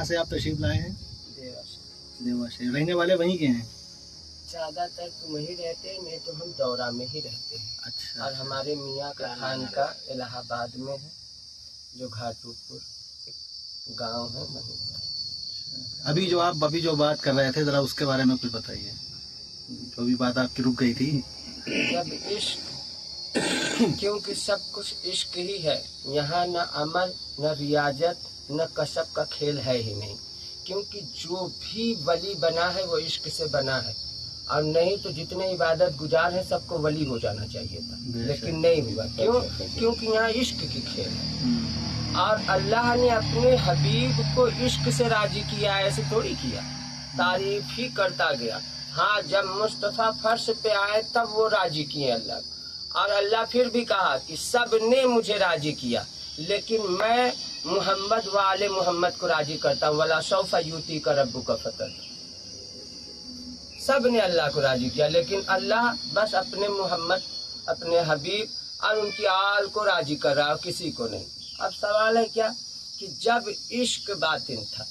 से आप तशरीफ लाए हैं? देवा से। देवा से। रहने वाले वहीं के हैं? ज़्यादातर तो वहीं रहते हैं, नहीं तो हम दौरा में ही रहते हैं। अच्छा। और हमारे मियाँ का खानका इलाहाबाद में है, जो घाटूपुर गांव है वहीं पर। अभी जो बात कर रहे थे, जरा उसके बारे में कुछ बताइए। जो भी बात आपकी रुक गई थी। जब इश्क, क्योंकि सब कुछ इश्क ही है, यहाँ न अमल न रियाजत न कसब का खेल है ही नहीं। क्योंकि जो भी वली बना है वो इश्क से बना है, और नहीं तो जितने इबादत गुजार हैं सबको वली हो जाना चाहिए था, लेकिन नहीं हुआ। क्यों? क्योंकि यहाँ इश्क की खेल है, और अल्लाह ने अपने हबीब को इश्क से राजी किया, ऐसे थोड़ी किया, तारीफ ही करता गया। हाँ, जब मुस्तफ़ा फर्श पे आए तब वो राजी किए अल्लाह, और अल्लाह फिर भी कहा कि सब ने मुझे राजी किया, लेकिन मैं मोहम्मद वाले मोहम्मद को राजी करता हूँ। वला सौफा यूती का रब्बु का फतह। सब ने अल्लाह को राजी किया, लेकिन अल्लाह बस अपने मोहम्मद, अपने हबीब और उनकी आल को राजी कर रहा है, किसी को नहीं। अब सवाल है क्या कि जब इश्क बातिन था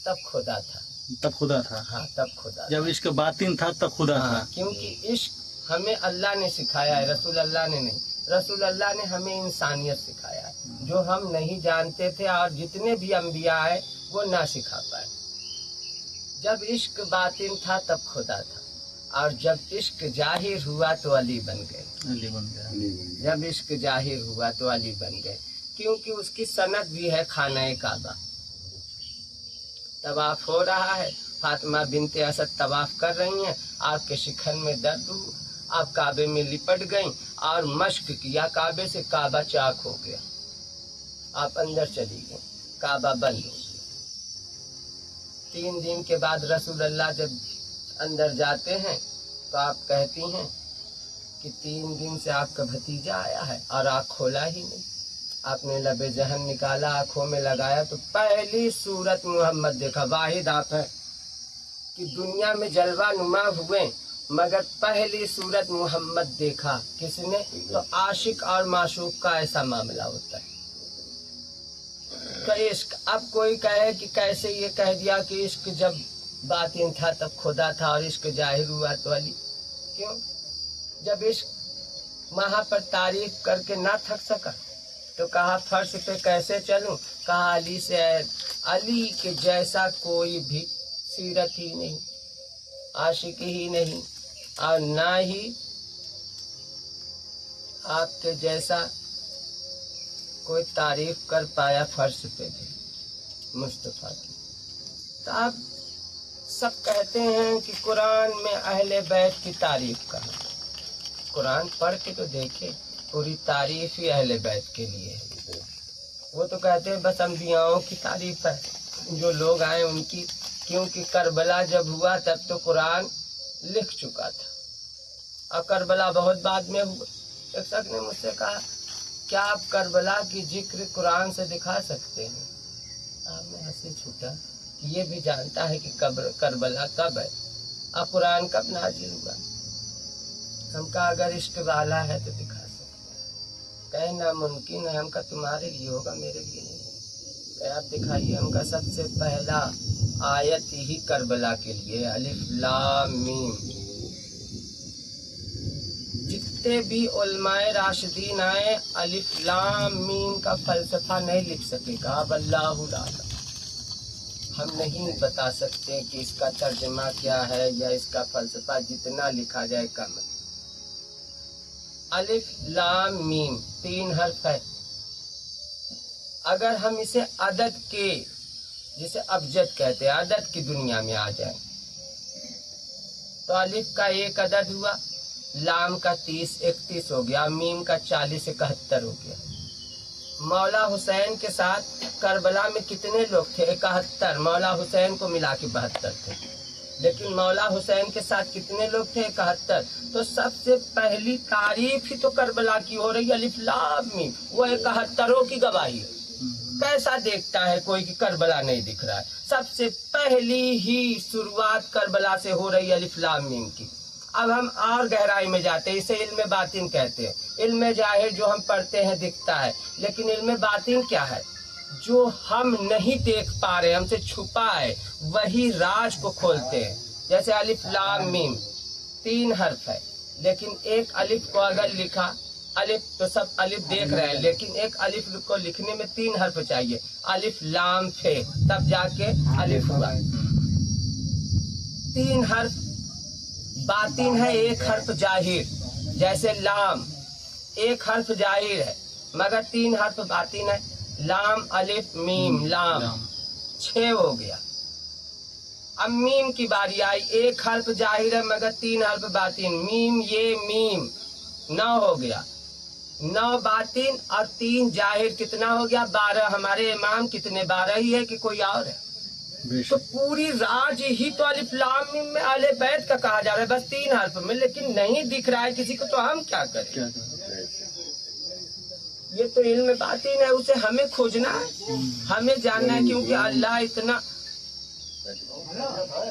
तब खुदा था। तब खुदा था? हाँ, तब खुदा। जब इश्क बातिन था तब खुदा था। क्योंकि इश्क हमें अल्लाह ने सिखाया है, रसूल अल्लाह ने नहीं। रसूल अल्लाह ने हमें इंसानियत सिखाया है, जो हम नहीं जानते थे, और जितने भी अंबिया आए वो ना सिखा पाए। जब इश्क बातिन था तब खुदा था, और जब इश्क जाहिर हुआ तो अली बन गए। अली बन गया। जब इश्क जाहिर हुआ तो अली बन गए, क्योंकि उसकी सनद भी है खाना काबा। तवाफ हो रहा है, फातिमा बिनते असद तवाफ कर रही हैं, आपके शिखर में दर्द हुआ, आप काबे में लिपट गईं और मश्क किया काबे से, काबा चाक हो गया, आप अंदर चली गईं, काबा बंद हो गया। 3 दिन के बाद रसूल अल्लाह जब अंदर जाते हैं तो आप कहती हैं कि 3 दिन से आपका भतीजा आया है और आँख खोला ही नहीं। आपने लबे जहन निकाला, आँखों में लगाया तो पहली सूरत मोहम्मद देखा। वाहिद आप है कि दुनिया में जलवा नुमा हुए, मगर पहली सूरत मोहम्मद देखा किसने? तो आशिक और माशूक का ऐसा मामला होता है। तो इश्क, अब कोई कहे कि कैसे ये कह दिया कि इश्क जब बातिन था तब खुदा था और इश्क जाहिर हुआ तो अली। क्यों? जब इश्क वहाँ पर तारीफ करके ना थक सका तो कहा फर्श पे कैसे चलूं? कहा अली से, अली के जैसा कोई भी सीरत ही नहीं, आशिक ही नहीं, और ना ही आपके जैसा कोई तारीफ कर पाया फर्श पे भी मुस्तफ़ा की। तो आप सब कहते हैं कि कुरान में अहले बैत की तारीफ कहा। कुरान पढ़ के तो देखे, पूरी तारीफ ही अहले बैत के लिए है। वो तो कहते हैं बस अंबियाओं की तारीफ है, जो लोग आए उनकी। क्योंकि करबला जब हुआ तब तो कुरान लिख चुका था, और करबला बहुत बाद में हुआ। एक शख्स ने मुझसे कहा, क्या आप करबला की जिक्र कुरान से दिखा सकते हैं? आपने हंसी छूटा कि ये भी जानता है कि करबला कब है और कुरान कब नाजिल हुआ। हम कहा अगर इश्क वाला है तो दिखा सकते हैं। कहे नामुमकिन है। हमका तुम्हारे लिए होगा, मेरे लिए नहीं। कहे आप दिखाइए। हमका सबसे पहला आयत ही करबला के लिए, अलिफ लाम मीम। जितने भी उलमाए राशिदीन आए, अलिफ लाम मीम का फलसफा नहीं लिख सकेगा। अब अल्लाहु आलम, हम नहीं बता सकते कि इसका तर्जमा क्या है या इसका फलसफा, जितना लिखा जाए कम है। अलिफ लाम मीम 3 हर्फ है। अगर हम इसे अदद के, जिसे अबजद कहते हैं, अदद की दुनिया में आ जाए तो अलिफ का 1 अदद हुआ, लाम का 30-31 हो गया, मीम का 40-71 हो गया। मौला हुसैन के साथ करबला में कितने लोग थे? 71। मौला हुसैन को मिला के 72 थे, लेकिन मौला हुसैन के साथ कितने लोग थे? 71। तो सबसे पहली तारीफ ही तो करबला की हो रही है, अलिफ लाम मीम। वो 71 की गवाही। कैसा देखता है कोई कि करबला नहीं दिख रहा है? सबसे पहली ही शुरुआत करबला से हो रही है, अलिफ लाम मीम की। अब हम और गहराई में जाते हैं, इसे इल्म बातिन कहते हैं। इल्म जाहिर जो हम पढ़ते हैं दिखता है, लेकिन इल्म बातिन क्या है? जो हम नहीं देख पा रहे, हमसे छुपा है, वही राज को खोलते हैं। जैसे अलिफ लाम मीम 3 हर्फ है, लेकिन एक अलिफ को अगर लिखा, अलिफ तो सब अलिफ देख रहे हैं, लेकिन एक अलिफ को लिखने में 3 हर्फ चाहिए, अलिफ लाम फे, तब जाके अलिफ हुआ। 3 हर्फ बातिन है, 1 हर्फ जाहिर। जैसे लाम 1 हर्फ जाहिर है मगर 3 हर्फ बातिन है, लाम अलिफ मीम लाम 6 हो गया। अब मीम की बारी आई, 1 हर्फ जाहिर है मगर 3 हर्फ बातिन, मीम ये मीम 9 हो गया। 9 बातिन और 3 जाहिर, कितना हो गया? 12। हमारे इमाम कितने? 12 ही है कि कोई और है? तो पूरी राज ही तो अलिफ लाम मीम में अहले बैत का कहा जा रहा है, बस 3 हर्फ में, लेकिन नहीं दिख रहा है किसी को, तो हम क्या करें? ये तो इल्म बातिन है, उसे हमें खोजना है, हमें जानना है, क्योंकि अल्लाह इतना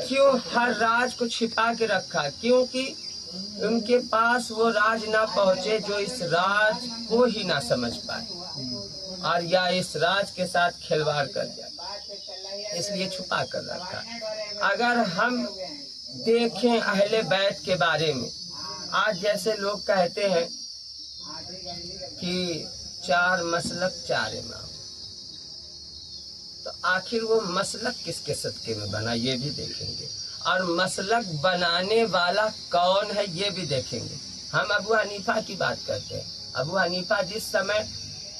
क्यों हर राज को छिपा के रखा? क्योंकि उनके पास वो राज ना पहुंचे जो इस राज को ही ना समझ पाए और या इस राज के साथ खिलवाड़ कर जाए, इसलिए छुपा कर रखा। अगर हम देखें अहले बैत के बारे में, आज जैसे लोग कहते हैं कि 4 मसलक 4 इमाम, तो आखिर वो मसलक किसके सदके में बना ये भी देखेंगे, और मसलक बनाने वाला कौन है ये भी देखेंगे। हम अबू हनीफा की बात करते हैं। अबू हनीफा जिस समय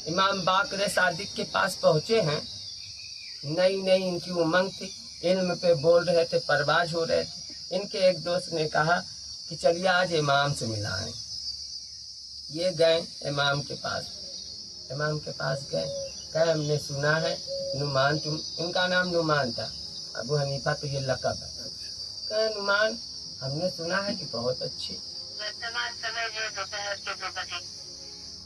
इमाम बाकर सादिक के पास पहुंचे हैं, नई नई इनकी उमंग थी, इल्म पे बोल रहे थे, परवाज हो रहे थे। इनके एक दोस्त ने कहा कि चलिए आज इमाम से मिलाएं। ये गए इमाम के पास, इमाम के पास गए, कहे हमने सुना है नुमान, तुम, इनका नाम नुमान था, अबू हनीफा तो ये लक़ब है। कहे नुमान हमने सुना है कि बहुत अच्छी वर्तमान समय है दोपहर के 2 बजे।